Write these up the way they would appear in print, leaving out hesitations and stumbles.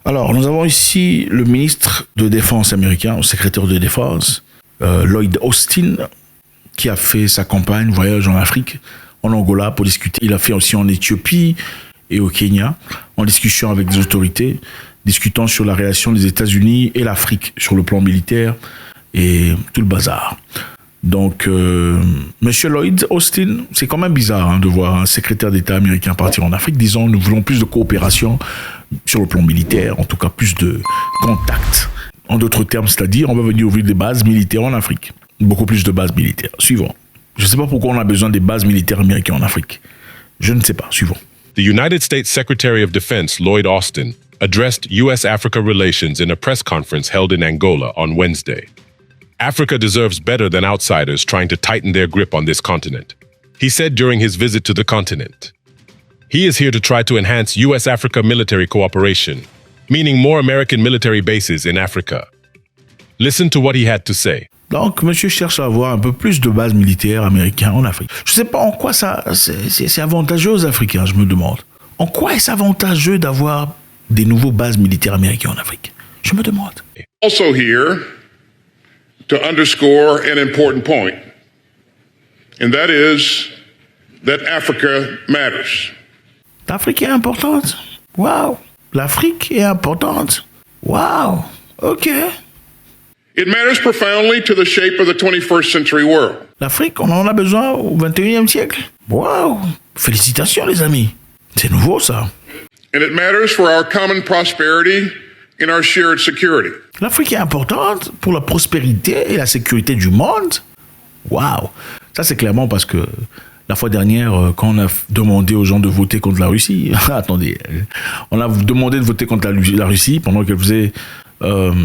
Alors, nous avons ici le ministre de Défense américain, le secrétaire de Défense, Lloyd Austin, qui a fait sa campagne, voyage en Afrique, en Angola pour discuter. Il a fait aussi en Éthiopie et au Kenya, en discussion avec des autorités, discutant sur la relation des États-Unis et l'Afrique sur le plan militaire et tout le bazar. Donc, Monsieur Lloyd Austin, c'est quand même bizarre de voir un secrétaire d'État américain partir en Afrique disant nous voulons plus de coopération sur le plan militaire, en tout cas plus de contacts. En d'autres termes, c'est-à-dire on va venir ouvrir des bases militaires en Afrique. Beaucoup plus de bases militaires. Suivant. Je ne sais pas pourquoi on a besoin des bases militaires américaines en Afrique. Je ne sais pas. Suivant. The United States Secretary of Defense, Lloyd Austin, addressed U.S.-Africa relations in a press conference held in Angola on Wednesday. Africa deserves better than outsiders trying to tighten their grip on this continent, he said during his visit to the continent. He is here to try to enhance U.S.-Africa military cooperation, meaning more American military bases in Africa. Listen to what he had to say. Donc, monsieur cherche à avoir un peu plus de bases militaires américaines en Afrique. Je ne sais pas en quoi ça, c'est avantageux aux Africains, je me demande. En quoi est-ce avantageux d'avoir des nouveaux bases militaires américaines en Afrique? Je me demande. Also here to underscore an important point, and that is that Africa matters. L'Afrique est importante. Wow. L'Afrique est importante. Wow. OK. It matters profoundly to the shape of the 21st century world. L'Afrique, on en a besoin au 21e siècle. Wow. Félicitations, les amis. C'est nouveau, ça. And it matters for our common prosperity and our shared security. L'Afrique est importante pour la prospérité et la sécurité du monde. Wow. Ça, c'est clairement parce que la fois dernière, quand on a demandé aux gens de voter contre la Russie, attendez, on a demandé de voter contre la Russie pendant qu'elle faisait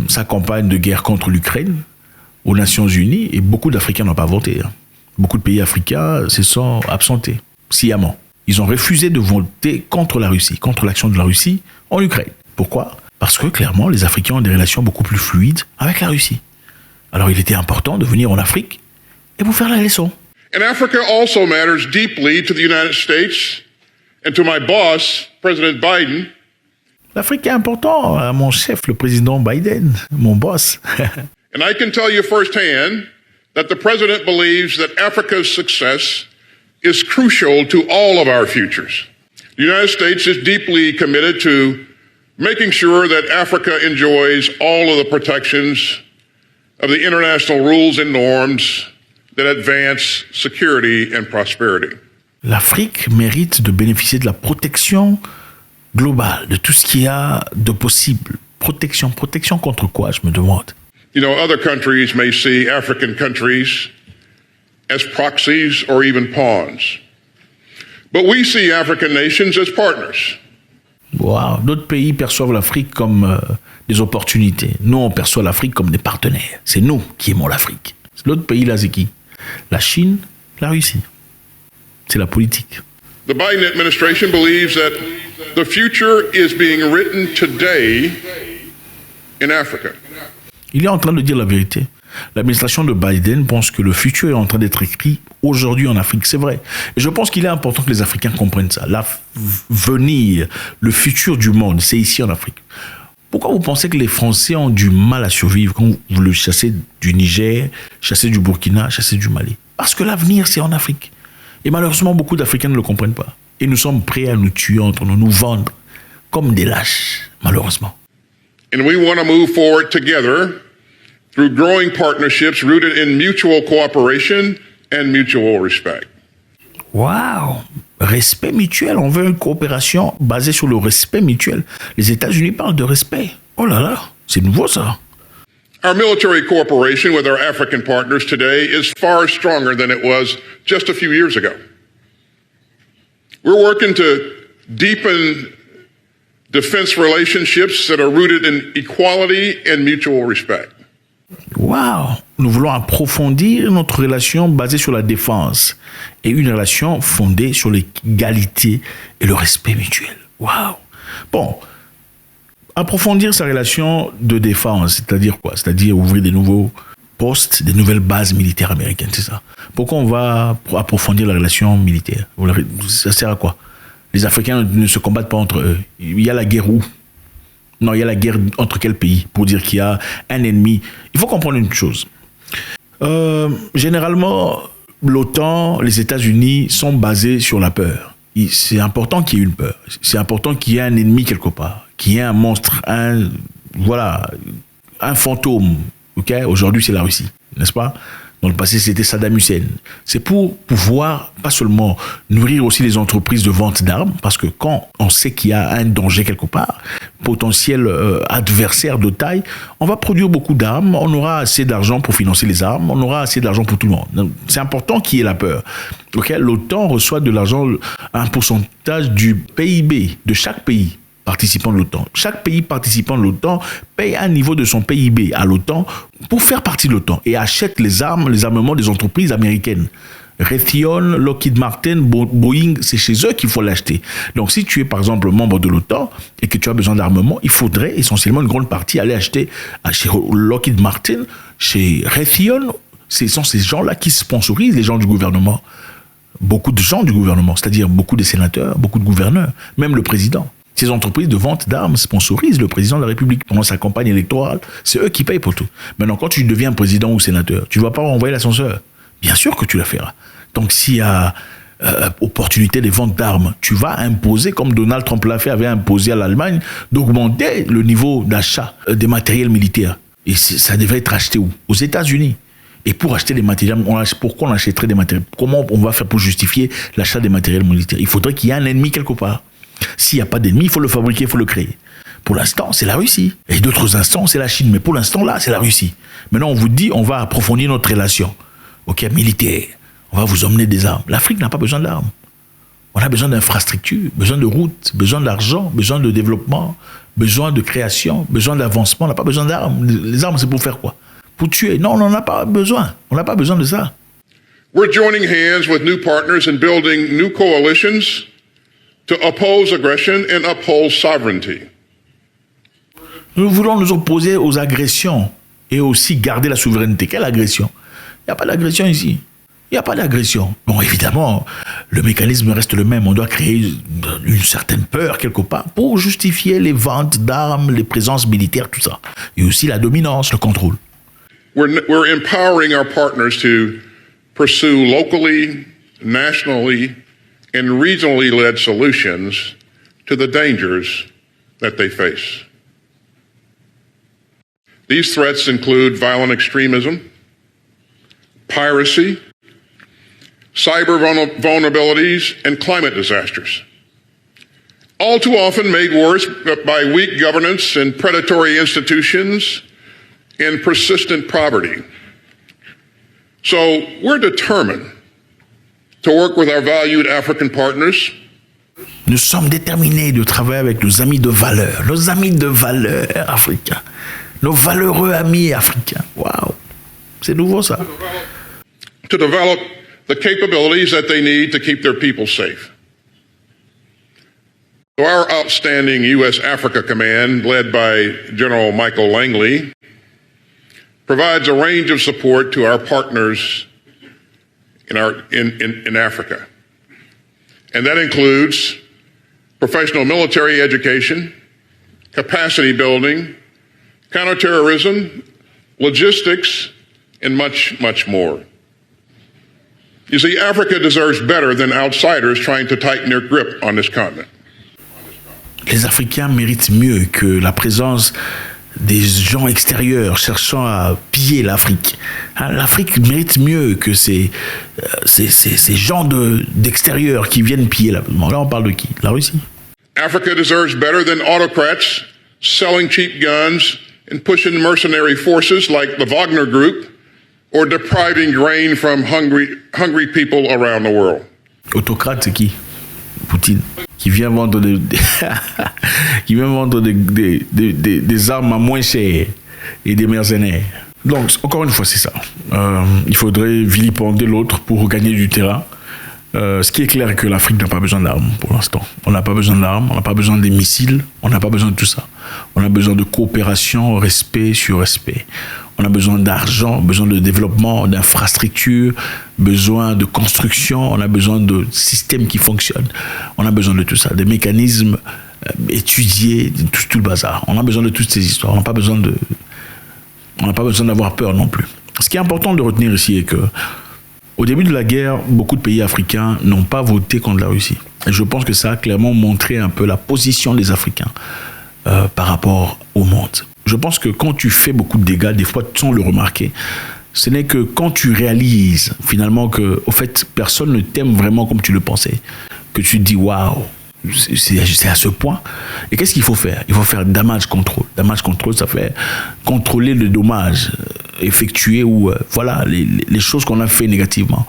sa campagne de guerre contre l'Ukraine aux Nations Unies, et beaucoup d'Africains n'ont pas voté. Beaucoup de pays africains se sont absentés, sciemment. Ils ont refusé de voter contre la Russie, contre l'action de la Russie en Ukraine. Pourquoi ? Parce que, clairement, les Africains ont des relations beaucoup plus fluides avec la Russie. Alors, il était important de venir en Afrique et vous faire la leçon. And Africa also matters deeply to the United States and to my boss, President Biden. L'Afrique est important à mon chef, le président Biden, mon boss. And I can tell you firsthand that the president believes that Africa's success is crucial to all of our futures. The United States is deeply committed to making sure that Africa enjoys all of the protections of the international rules and norms that advance security and prosperity. L'Afrique mérite de bénéficier de la protection globale, de tout ce qu'il y a de possible. Protection contre quoi, je me demande. You know, other countries may see African countries as proxies or even pawns. But we see African nations as partners. Wow. D'autres pays perçoivent l'Afrique comme des opportunités. Nous, on perçoit l'Afrique comme des partenaires. C'est nous qui aimons l'Afrique. L'autre pays, là, c'est qui? La Chine, la Russie. C'est la politique. The Biden administration believes that the future is being written today in Africa. Il est en train de dire la vérité. L'administration de Biden pense que le futur est en train d'être écrit aujourd'hui en Afrique, c'est vrai. Et je pense qu'il est important que les Africains comprennent ça. L'avenir, le futur du monde, c'est ici en Afrique. Pourquoi vous pensez que les Français ont du mal à survivre quand vous le chassez du Niger, chassez du Burkina, chassez du Mali? Parce que l'avenir, c'est en Afrique. Et malheureusement, beaucoup d'Africains ne le comprennent pas. Et nous sommes prêts à nous tuer entre nous, nous vendre comme des lâches, malheureusement. And we want to move forward together through growing partnerships rooted in mutual cooperation and mutual respect. Wow! Respect mutuel. On veut une coopération basée sur le respect mutuel. Les États-Unis parlent de respect. Oh là là, c'est nouveau ça. Our military cooperation with our African partners today is far stronger than it was just a few years ago. We're working to deepen defense relationships that are rooted in equality and mutual respect. Wow! Nous voulons approfondir notre relation basée sur la défense et une relation fondée sur l'égalité et le respect mutuel. Wow! Bon, approfondir sa relation de défense, c'est-à-dire quoi? C'est-à-dire ouvrir des nouveaux postes, des nouvelles bases militaires américaines, c'est ça. Pourquoi on va approfondir la relation militaire? Ça sert à quoi? Les Africains ne se combattent pas entre eux. Il y a la guerre où? Non, il y a la guerre entre quels pays pour dire qu'il y a un ennemi. Il faut comprendre une chose. Généralement, l'OTAN, les États-Unis sont basés sur la peur. C'est important qu'il y ait une peur. C'est important qu'il y ait un ennemi quelque part, qu'il y ait un monstre, un fantôme. Okay? Aujourd'hui, c'est la Russie, n'est-ce pas? Dans le passé, c'était Saddam Hussein. C'est pour pouvoir, pas seulement nourrir aussi les entreprises de vente d'armes, parce que quand on sait qu'il y a un danger quelque part, potentiel adversaire de taille, on va produire beaucoup d'armes, on aura assez d'argent pour financer les armes, on aura assez d'argent pour tout le monde. Donc, c'est important qu'il y ait la peur. Okay? L'OTAN reçoit de l'argent, un pourcentage du PIB de chaque pays participant de l'OTAN. Chaque pays participant de l'OTAN paye un niveau de son PIB à l'OTAN pour faire partie de l'OTAN et achète les armements des entreprises américaines. Raytheon, Lockheed Martin, Boeing, c'est chez eux qu'il faut l'acheter. Donc si tu es par exemple membre de l'OTAN et que tu as besoin d'armement, il faudrait essentiellement une grande partie aller acheter chez Lockheed Martin, chez Raytheon. Ce sont ces gens-là qui sponsorisent les gens du gouvernement. Beaucoup de gens du gouvernement, c'est-à-dire beaucoup de sénateurs, beaucoup de gouverneurs, même le président. Ces entreprises de vente d'armes sponsorisent le président de la République pendant sa campagne électorale. C'est eux qui payent pour tout. Maintenant, quand tu deviens président ou sénateur, tu ne vas pas envoyer l'ascenseur. Bien sûr que tu la feras. Donc, s'il y a opportunité de vente d'armes, tu vas imposer, comme Donald Trump l'a fait, avait imposé à l'Allemagne, d'augmenter le niveau d'achat des matériels militaires. Et ça devrait être acheté où? Aux États-Unis. Et pour acheter des matériels, pourquoi on achèterait des matériels? Comment on va faire pour justifier l'achat des matériels militaires? Il faudrait qu'il y ait un ennemi quelque part. S'il n'y a pas d'ennemi, il faut le fabriquer, il faut le créer. Pour l'instant, c'est la Russie. Et d'autres instants, c'est la Chine. Mais pour l'instant, là, c'est la Russie. Maintenant, on vous dit, on va approfondir notre relation. OK, militaire. On va vous emmener des armes. L'Afrique n'a pas besoin d'armes. On a besoin d'infrastructures, besoin de routes, besoin d'argent, besoin de développement, besoin de création, besoin d'avancement. On n'a pas besoin d'armes. Les armes, c'est pour faire quoi? Pour tuer. Non, on n'en a pas besoin. On n'a pas besoin de ça. We're joining hands with new partners and building new coalitions to oppose aggression and uphold sovereignty. Nous voulons nous opposer aux agressions et aussi garder la souveraineté. Quelle agression? Il n'y a pas d'agression ici. Il n'y a pas d'agression. Bon, évidemment, le mécanisme reste le même. On doit créer une certaine peur quelque part pour justifier les ventes d'armes, les présences militaires, tout ça. Et aussi la dominance, le contrôle. We're empowering our partners to pursue locally, nationally, and regionally led solutions to the dangers that they face. These threats include violent extremism, piracy, cyber vulnerabilities, and climate disasters. All too often made worse by weak governance and predatory institutions and persistent poverty. So we're determined to work with our valued African partners. Nous sommes déterminés de travailler avec nos amis de valeur africains, nos valeureux amis africains. Waouh, c'est nouveau ça. To develop the capabilities that they need to keep their people safe. So our outstanding U.S. Africa Command, led by General Michael Langley, provides a range of support to our partners in Africa. And that includes professional military education, capacity building, counterterrorism, logistics, and much, much more. You see, Africa deserves better than outsiders trying to tighten their grip on this continent. Les Africains méritent mieux que la présence des gens extérieurs cherchant à piller l'Afrique. L'Afrique mérite mieux que ces gens d'extérieur qui viennent piller la... Bon, là, on parle de qui? La Russie. Africa deserves better than autocrats selling cheap guns and pushing mercenary forces like the Wagner Group or depriving grain from hungry people around the world. Autocrate, c'est qui? Poutine. Qui vient vendre des armes à moins cher et des mercenaires. Donc, encore une fois, c'est ça. Il faudrait vilipender l'autre pour gagner du terrain. Ce qui est clair est que l'Afrique n'a pas besoin d'armes pour l'instant. On n'a pas besoin d'armes, on n'a pas besoin des missiles, on n'a pas besoin de tout ça. On a besoin de coopération, respect sur respect. On a besoin d'argent, besoin de développement, d'infrastructures, besoin de construction, on a besoin de systèmes qui fonctionnent. On a besoin de tout ça, des mécanismes étudier tout le bazar. On a besoin de toutes ces histoires. On n'a pas besoin d'avoir peur non plus. Ce qui est important de retenir ici est que au début de la guerre, beaucoup de pays africains n'ont pas voté contre la Russie. Et je pense que ça a clairement montré un peu la position des Africains par rapport au monde. Je pense que quand tu fais beaucoup de dégâts, des fois sans le remarquer, ce n'est que quand tu réalises finalement que, au fait, personne ne t'aime vraiment comme tu le pensais, que tu te dis waouh, c'est à ce point. Et qu'est-ce qu'il faut faire? Il faut faire damage control. Damage control, ça fait contrôler le dommage effectué ou voilà les choses qu'on a fait négativement.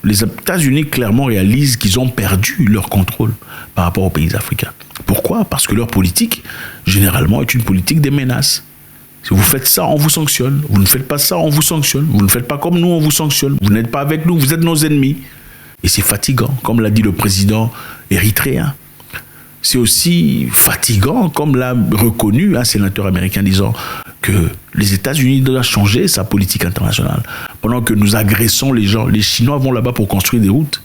Les États-Unis clairement réalisent qu'ils ont perdu leur contrôle par rapport aux pays africains. Pourquoi? Parce que leur politique, généralement, est une politique des menaces. Si vous faites ça, on vous sanctionne. Vous ne faites pas ça, on vous sanctionne. Vous ne faites pas comme nous, on vous sanctionne. Vous n'êtes pas avec nous, vous êtes nos ennemis. Et c'est fatigant, comme l'a dit le président érythréen. C'est aussi fatigant, comme l'a reconnu un sénateur américain, disant que les États-Unis doivent changer sa politique internationale. Pendant que nous agressons les gens, les Chinois vont là-bas pour construire des routes.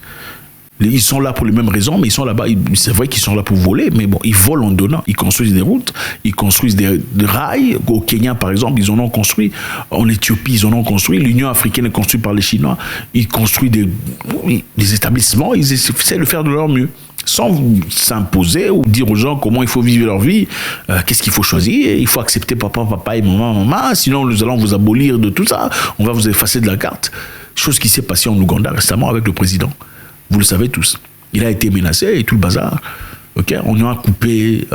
Ils sont là pour les mêmes raisons, mais ils sont là-bas. C'est vrai qu'ils sont là pour voler, mais bon, ils volent en donnant. Ils construisent des routes, ils construisent des rails. Au Kenya, par exemple, ils en ont construit. En Éthiopie, ils en ont construit. L'Union africaine est construite par les Chinois. Ils construisent des établissements. Ils essaient de faire de leur mieux, sans s'imposer ou dire aux gens comment il faut vivre leur vie, qu'est-ce qu'il faut choisir. Il faut accepter papa et maman, sinon nous allons vous abolir de tout ça. On va vous effacer de la carte. Chose qui s'est passée en Ouganda récemment avec le président. Vous le savez tous. Il a été menacé et tout le bazar. Okay? On lui a coupé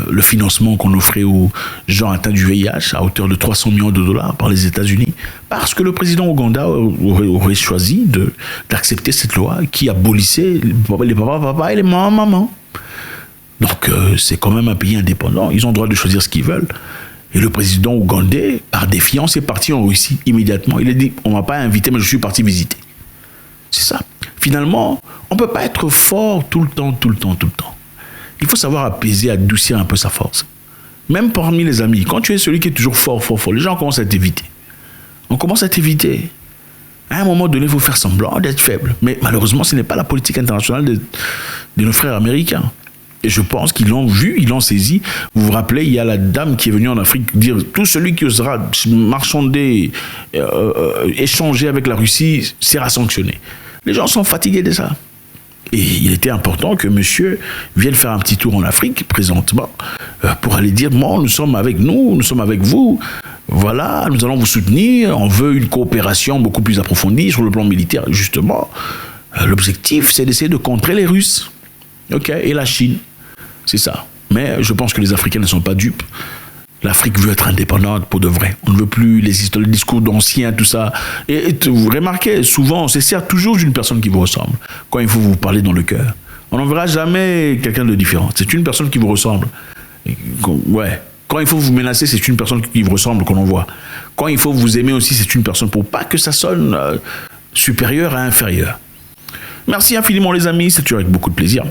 le financement qu'on offrait aux gens atteints du VIH à hauteur de 300 millions de dollars par les États-Unis parce que le président ougandais aurait choisi d'accepter cette loi qui abolissait les papas et les mamans. Donc c'est quand même un pays indépendant. Ils ont le droit de choisir ce qu'ils veulent. Et le président ougandais, par défiance, est parti en Russie immédiatement. Il a dit, on ne m'a pas invité, mais je suis parti visiter. C'est ça. Finalement, on ne peut pas être fort tout le temps. Il faut savoir apaiser, adoucir un peu sa force. Même parmi les amis, quand tu es celui qui est toujours fort, les gens commencent à t'éviter. On commence à t'éviter. À un moment donné, il faut faire semblant d'être faible. Mais malheureusement, ce n'est pas la politique internationale de nos frères américains. Et je pense qu'ils l'ont vu, ils l'ont saisi. Vous vous rappelez, il y a la dame qui est venue en Afrique dire tout celui qui osera marchander, échanger avec la Russie sera sanctionné. Les gens sont fatigués de ça. Et il était important que monsieur vienne faire un petit tour en Afrique, présentement, pour aller dire, bon, nous sommes avec vous, voilà, nous allons vous soutenir, on veut une coopération beaucoup plus approfondie sur le plan militaire. Justement, l'objectif, c'est d'essayer de contrer les Russes, et la Chine, c'est ça. Mais je pense que les Africains ne sont pas dupes. L'Afrique veut être indépendante pour de vrai. On ne veut plus les discours d'anciens, tout ça. Et vous remarquez, souvent, on se sert toujours d'une personne qui vous ressemble. Quand il faut vous parler dans le cœur. On n'en verra jamais quelqu'un de différent. C'est une personne qui vous ressemble. Ouais. Quand il faut vous menacer, c'est une personne qui vous ressemble qu'on envoie. Quand il faut vous aimer aussi, c'est une personne pour pas que ça sonne supérieur à inférieur. Merci infiniment les amis, c'est toujours avec beaucoup de plaisir.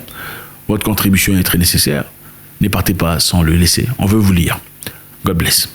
Votre contribution est très nécessaire. Ne partez pas sans le laisser. On veut vous lire. God bless.